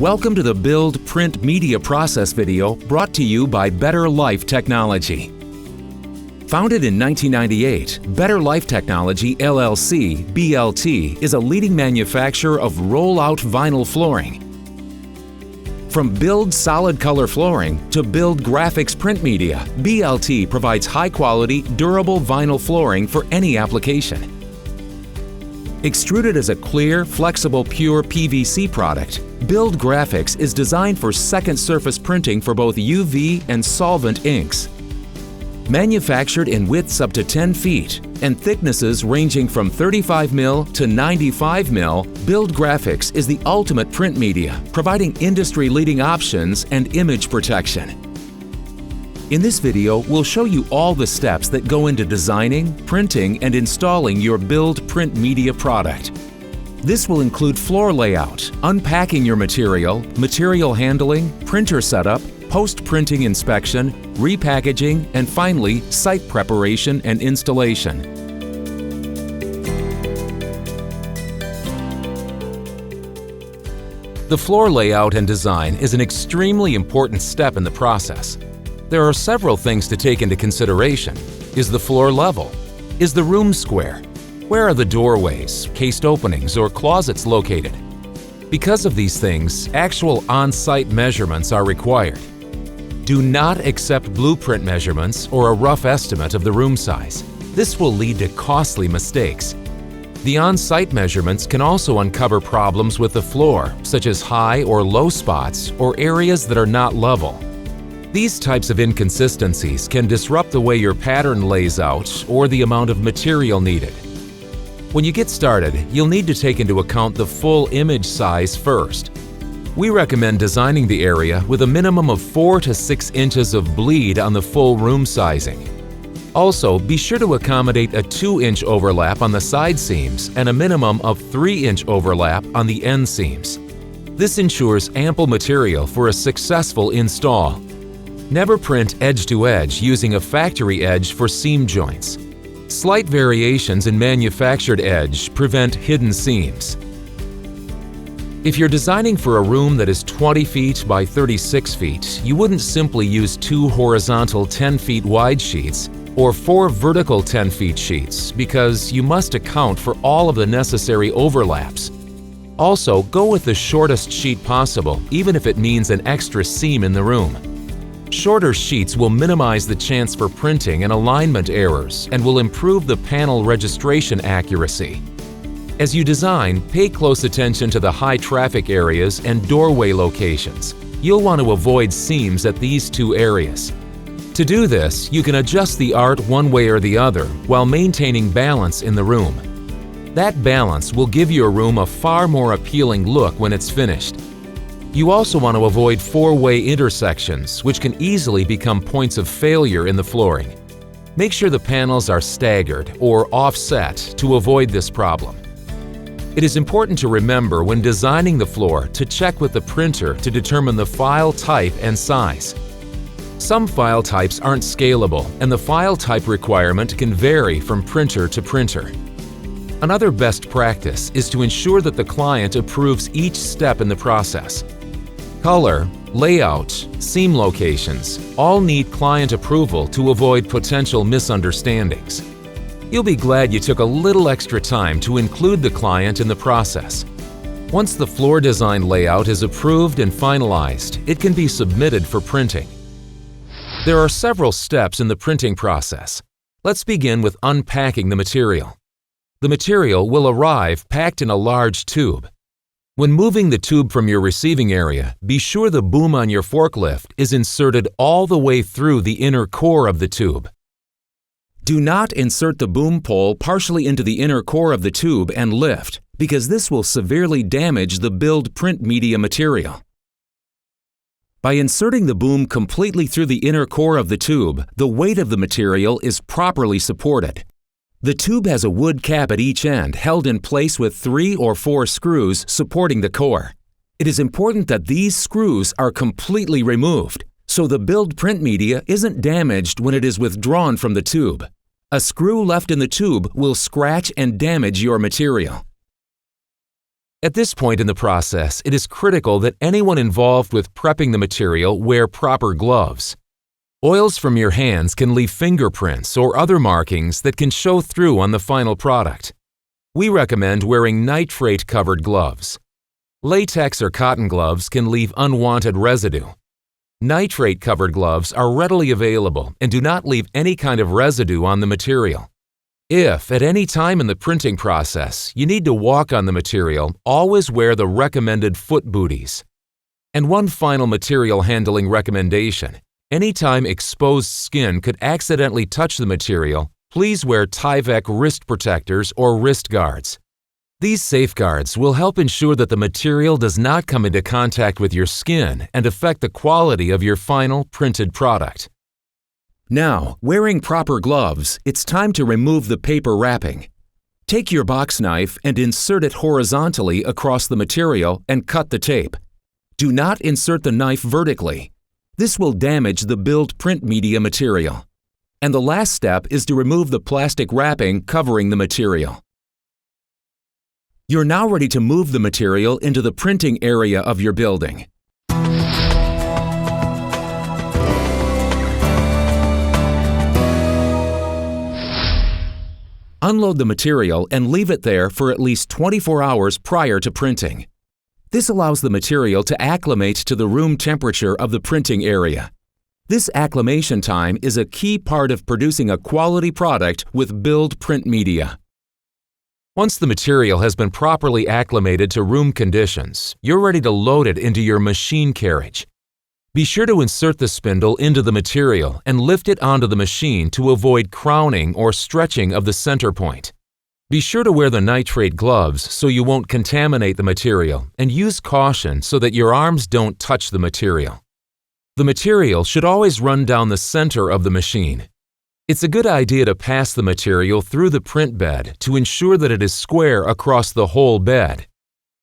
Welcome to the BILD Print Media Process video brought to you by Better Life Technology. Founded in 1998, Better Life Technology LLC, BLT, is a leading manufacturer of roll-out vinyl flooring. From BILD solid color flooring to BILD graphics print media, BLT provides high-quality, durable vinyl flooring for any application. Extruded as a clear, flexible, pure PVC product, BILD Graphics is designed for second surface printing for both UV and solvent inks. Manufactured in widths up to 10 feet and thicknesses ranging from 35 mm to 95 mm, BILD Graphics is the ultimate print media, providing industry-leading options and image protection. In this video, we'll show you all the steps that go into designing, printing, and installing your BILD print media product. This will include floor layout, unpacking your material, material handling, printer setup, post-printing inspection, repackaging, and finally, site preparation and installation. The floor layout and design is an extremely important step in the process. There are several things to take into consideration. Is the floor level? Is the room square? Where are the doorways, cased openings, or closets located? Because of these things, actual on-site measurements are required. Do not accept blueprint measurements or a rough estimate of the room size. This will lead to costly mistakes. The on-site measurements can also uncover problems with the floor, such as high or low spots or areas that are not level. These types of inconsistencies can disrupt the way your pattern lays out or the amount of material needed. When you get started, you'll need to take into account the full image size first. We recommend designing the area with a minimum of 4 to 6 inches of bleed on the full room sizing. Also, be sure to accommodate a 2-inch overlap on the side seams and a minimum of 3-inch overlap on the end seams. This ensures ample material for a successful install. Never print edge-to-edge using a factory edge for seam joints. Slight variations in manufactured edge prevent hidden seams. If you're designing for a room that is 20 feet by 36 feet, you wouldn't simply use 2 horizontal 10 feet wide sheets or 4 vertical 10 feet sheets because you must account for all of the necessary overlaps. Also, go with the shortest sheet possible, even if it means an extra seam in the room. Shorter sheets will minimize the chance for printing and alignment errors and will improve the panel registration accuracy. As you design, pay close attention to the high traffic areas and doorway locations. You'll want to avoid seams at these 2 areas. To do this, you can adjust the art one way or the other while maintaining balance in the room. That balance will give your room a far more appealing look when it's finished. You also want to avoid 4-way intersections, which can easily become points of failure in the flooring. Make sure the panels are staggered or offset to avoid this problem. It is important to remember when designing the floor to check with the printer to determine the file type and size. Some file types aren't scalable, and the file type requirement can vary from printer to printer. Another best practice is to ensure that the client approves each step in the process. Color, layout, seam locations all need client approval to avoid potential misunderstandings. You'll be glad you took a little extra time to include the client in the process. Once the floor design layout is approved and finalized, it can be submitted for printing. There are several steps in the printing process. Let's begin with unpacking the material. The material will arrive packed in a large tube. When moving the tube from your receiving area, be sure the boom on your forklift is inserted all the way through the inner core of the tube. Do not insert the boom pole partially into the inner core of the tube and lift, because this will severely damage the BILD print media material. By inserting the boom completely through the inner core of the tube, the weight of the material is properly supported. The tube has a wood cap at each end held in place with 3 or 4 screws supporting the core. It is important that these screws are completely removed, so the BILD print media isn't damaged when it is withdrawn from the tube. A screw left in the tube will scratch and damage your material. At this point in the process, it is critical that anyone involved with prepping the material wear proper gloves. Oils from your hands can leave fingerprints or other markings that can show through on the final product. We recommend wearing nitrate-covered gloves. Latex or cotton gloves can leave unwanted residue. Nitrate-covered gloves are readily available and do not leave any kind of residue on the material. If, at any time in the printing process, you need to walk on the material, always wear the recommended foot booties. And one final material handling recommendation: anytime exposed skin could accidentally touch the material, please wear Tyvek wrist protectors or wrist guards. These safeguards will help ensure that the material does not come into contact with your skin and affect the quality of your final printed product. Now, wearing proper gloves, it's time to remove the paper wrapping. Take your box knife and insert it horizontally across the material and cut the tape. Do not insert the knife vertically. This will damage the BILD print media material. And the last step is to remove the plastic wrapping covering the material. You're now ready to move the material into the printing area of your building. Unload the material and leave it there for at least 24 hours prior to printing. This allows the material to acclimate to the room temperature of the printing area. This acclimation time is a key part of producing a quality product with BILD print media. Once the material has been properly acclimated to room conditions, you're ready to load it into your machine carriage. Be sure to insert the spindle into the material and lift it onto the machine to avoid crowning or stretching of the center point. Be sure to wear the nitrate gloves so you won't contaminate the material, and use caution so that your arms don't touch the material. The material should always run down the center of the machine. It's a good idea to pass the material through the print bed to ensure that it is square across the whole bed.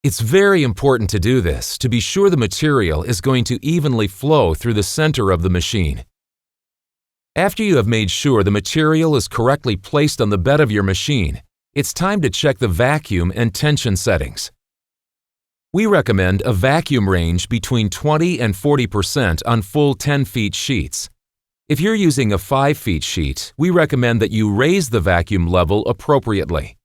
It's very important to do this to be sure the material is going to evenly flow through the center of the machine. After you have made sure the material is correctly placed on the bed of your machine, it's time to check the vacuum and tension settings. We recommend a vacuum range between 20 and 40% on full 10 feet sheets. If you're using a 5 feet sheet, we recommend that you raise the vacuum level appropriately.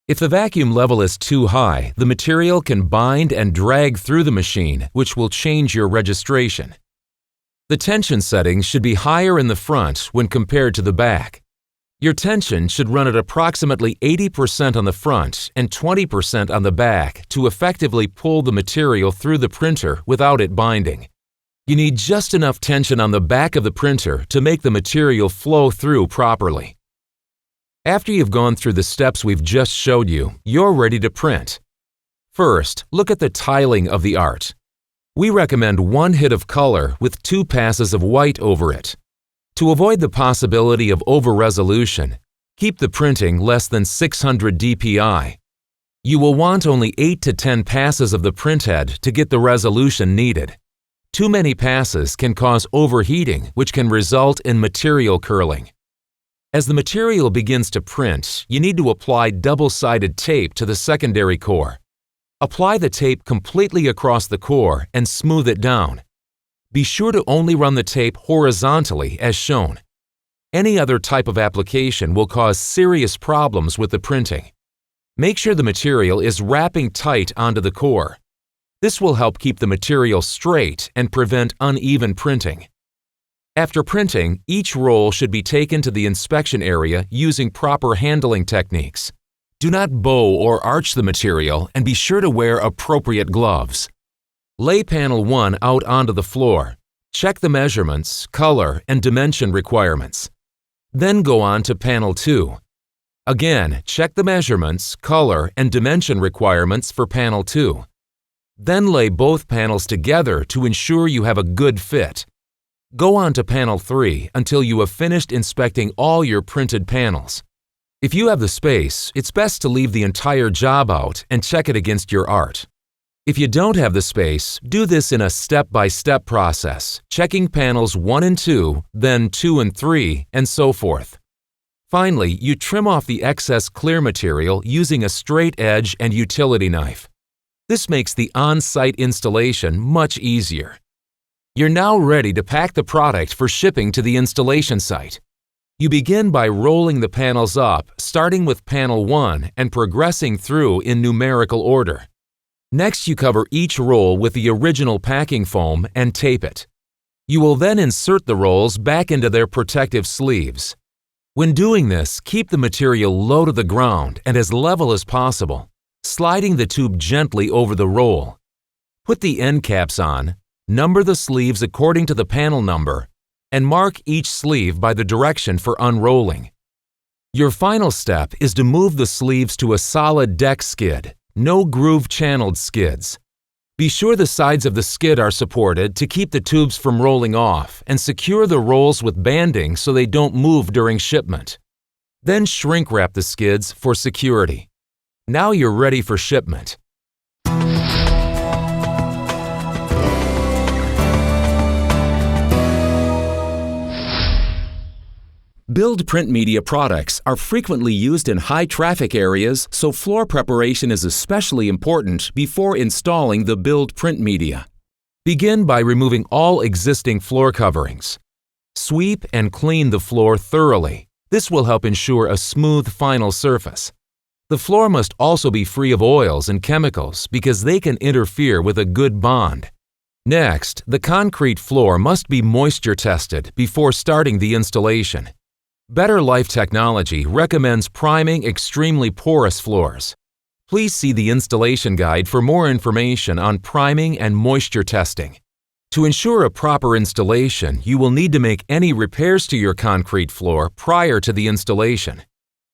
If the vacuum level is too high, the material can bind and drag through the machine, which will change your registration. The tension settings should be higher in the front when compared to the back. Your tension should run at approximately 80% on the front and 20% on the back to effectively pull the material through the printer without it binding. You need just enough tension on the back of the printer to make the material flow through properly. After you've gone through the steps we've just showed you, you're ready to print. First, look at the tiling of the art. We recommend one hit of color with 2 passes of white over it. To avoid the possibility of over-resolution, keep the printing less than 600 dpi. You will want only 8 to 10 passes of the printhead to get the resolution needed. Too many passes can cause overheating, which can result in material curling. As the material begins to print, you need to apply double-sided tape to the secondary core. Apply the tape completely across the core and smooth it down. Be sure to only run the tape horizontally as shown. Any other type of application will cause serious problems with the printing. Make sure the material is wrapping tight onto the core. This will help keep the material straight and prevent uneven printing. After printing, each roll should be taken to the inspection area using proper handling techniques. Do not bow or arch the material, and be sure to wear appropriate gloves. Lay panel 1 out onto the floor. Check the measurements, color, and dimension requirements. Then go on to panel 2. Again, check the measurements, color, and dimension requirements for panel 2. Then lay both panels together to ensure you have a good fit. Go on to panel 3 until you have finished inspecting all your printed panels. If you have the space, it's best to leave the entire job out and check it against your art. If you don't have the space, do this in a step-by-step process, checking panels 1 and 2, then 2 and 3, and so forth. Finally, you trim off the excess clear material using a straight edge and utility knife. This makes the on-site installation much easier. You're now ready to pack the product for shipping to the installation site. You begin by rolling the panels up, starting with panel 1 and progressing through in numerical order. Next, you cover each roll with the original packing foam and tape it. You will then insert the rolls back into their protective sleeves. When doing this, keep the material low to the ground and as level as possible, sliding the tube gently over the roll. Put the end caps on, number the sleeves according to the panel number, and mark each sleeve by the direction for unrolling. Your final step is to move the sleeves to a solid deck skid, no groove-channeled skids. Be sure the sides of the skid are supported to keep the tubes from rolling off and secure the rolls with banding so they don't move during shipment. Then shrink wrap the skids for security. Now you're ready for shipment. BILD print media products are frequently used in high-traffic areas, so floor preparation is especially important before installing the BILD print media. Begin by removing all existing floor coverings. Sweep and clean the floor thoroughly. This will help ensure a smooth final surface. The floor must also be free of oils and chemicals because they can interfere with a good bond. Next, the concrete floor must be moisture tested before starting the installation. Better Life Technology recommends priming extremely porous floors. Please see the installation guide for more information on priming and moisture testing. To ensure a proper installation, you will need to make any repairs to your concrete floor prior to the installation.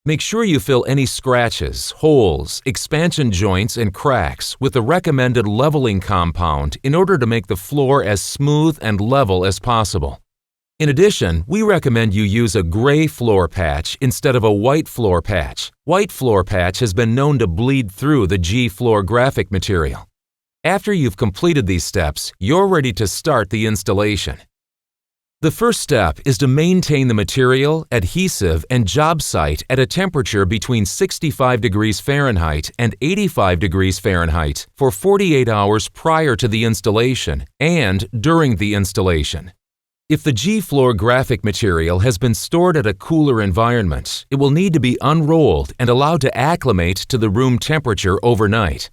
Make sure you fill any scratches, holes, expansion joints, and cracks with the recommended leveling compound in order to make the floor as smooth and level as possible. In addition, we recommend you use a gray floor patch instead of a white floor patch. White floor patch has been known to bleed through the G-floor graphic material. After you've completed these steps, you're ready to start the installation. The first step is to maintain the material, adhesive, and job site at a temperature between 65 degrees Fahrenheit and 85 degrees Fahrenheit for 48 hours prior to the installation and during the installation. If the G-floor graphic material has been stored at a cooler environment, it will need to be unrolled and allowed to acclimate to the room temperature overnight.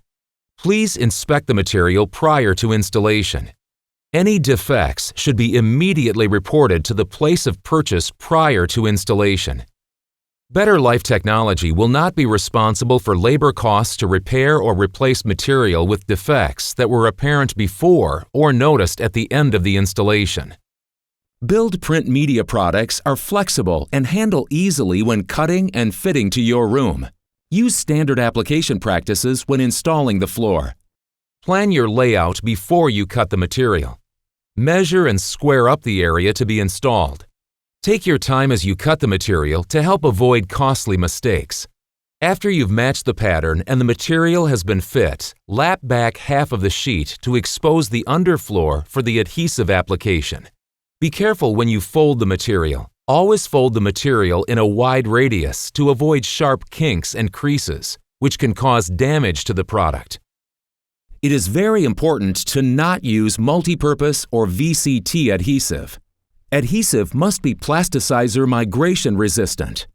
Please inspect the material prior to installation. Any defects should be immediately reported to the place of purchase prior to installation. Better Life Technology will not be responsible for labor costs to repair or replace material with defects that were apparent before or noticed at the end of the installation. BILD print media products are flexible and handle easily when cutting and fitting to your room. Use standard application practices when installing the floor. Plan your layout before you cut the material. Measure and square up the area to be installed. Take your time as you cut the material to help avoid costly mistakes. After you've matched the pattern and the material has been fit, lap back half of the sheet to expose the underfloor for the adhesive application. Be careful when you fold the material. Always fold the material in a wide radius to avoid sharp kinks and creases, which can cause damage to the product. It is very important to not use multipurpose or VCT adhesive. Adhesive must be plasticizer migration resistant.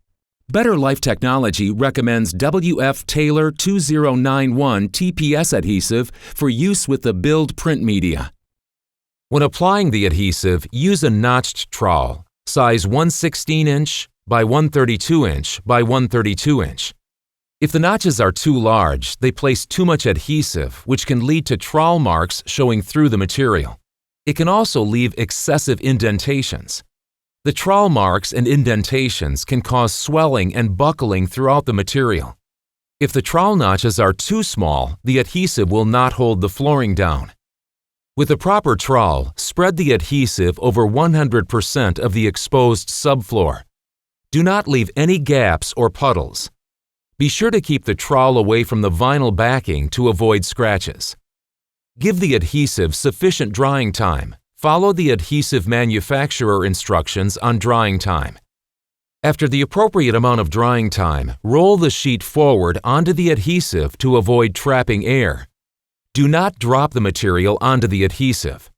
Better Life Technology recommends WF Taylor 2091 TPS adhesive for use with the BILD print media. When applying the adhesive, use a notched trowel, size 1/16 inch by 1/32 inch by 1/32 inch. If the notches are too large, they place too much adhesive, which can lead to trowel marks showing through the material. It can also leave excessive indentations. The trowel marks and indentations can cause swelling and buckling throughout the material. If the trowel notches are too small, the adhesive will not hold the flooring down. With a proper trowel, spread the adhesive over 100% of the exposed subfloor. Do not leave any gaps or puddles. Be sure to keep the trowel away from the vinyl backing to avoid scratches. Give the adhesive sufficient drying time. Follow the adhesive manufacturer instructions on drying time. After the appropriate amount of drying time, roll the sheet forward onto the adhesive to avoid trapping air. Do not drop the material onto the adhesive.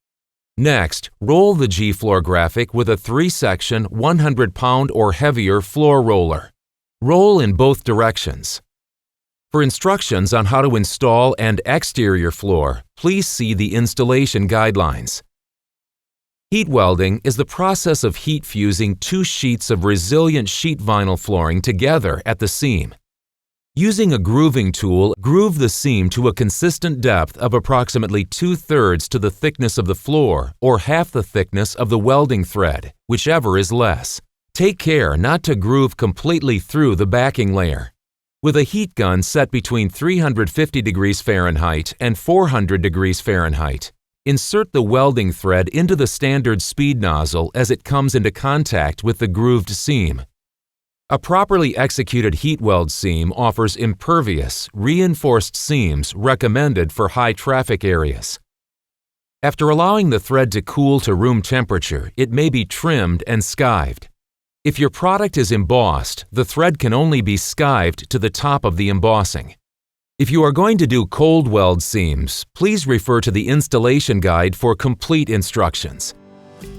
Next, roll the G-Floor graphic with a 3-section 100-pound or heavier floor roller. Roll in both directions. For instructions on how to install and exterior floor, please see the installation guidelines. Heat welding is the process of heat fusing 2 sheets of resilient sheet vinyl flooring together at the seam. Using a grooving tool, groove the seam to a consistent depth of approximately 2/3 to the thickness of the floor or half the thickness of the welding thread, whichever is less. Take care not to groove completely through the backing layer. With a heat gun set between 350 degrees Fahrenheit and 400 degrees Fahrenheit, insert the welding thread into the standard speed nozzle as it comes into contact with the grooved seam. A properly executed heat weld seam offers impervious, reinforced seams recommended for high traffic areas. After allowing the thread to cool to room temperature, it may be trimmed and skived. If your product is embossed, the thread can only be skived to the top of the embossing. If you are going to do cold weld seams, please refer to the installation guide for complete instructions.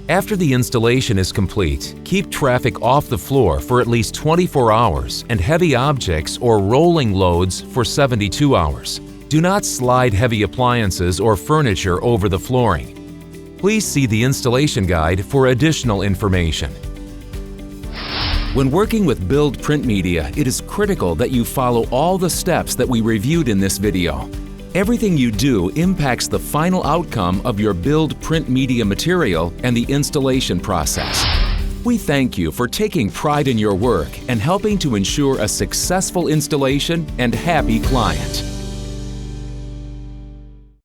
After the installation is complete, keep traffic off the floor for at least 24 hours and heavy objects or rolling loads for 72 hours. Do not slide heavy appliances or furniture over the flooring. Please see the installation guide for additional information. When working with BILD print media, it is critical that you follow all the steps that we reviewed in this video. Everything you do impacts the final outcome of your BILD print media material and the installation process. We thank you for taking pride in your work and helping to ensure a successful installation and happy client.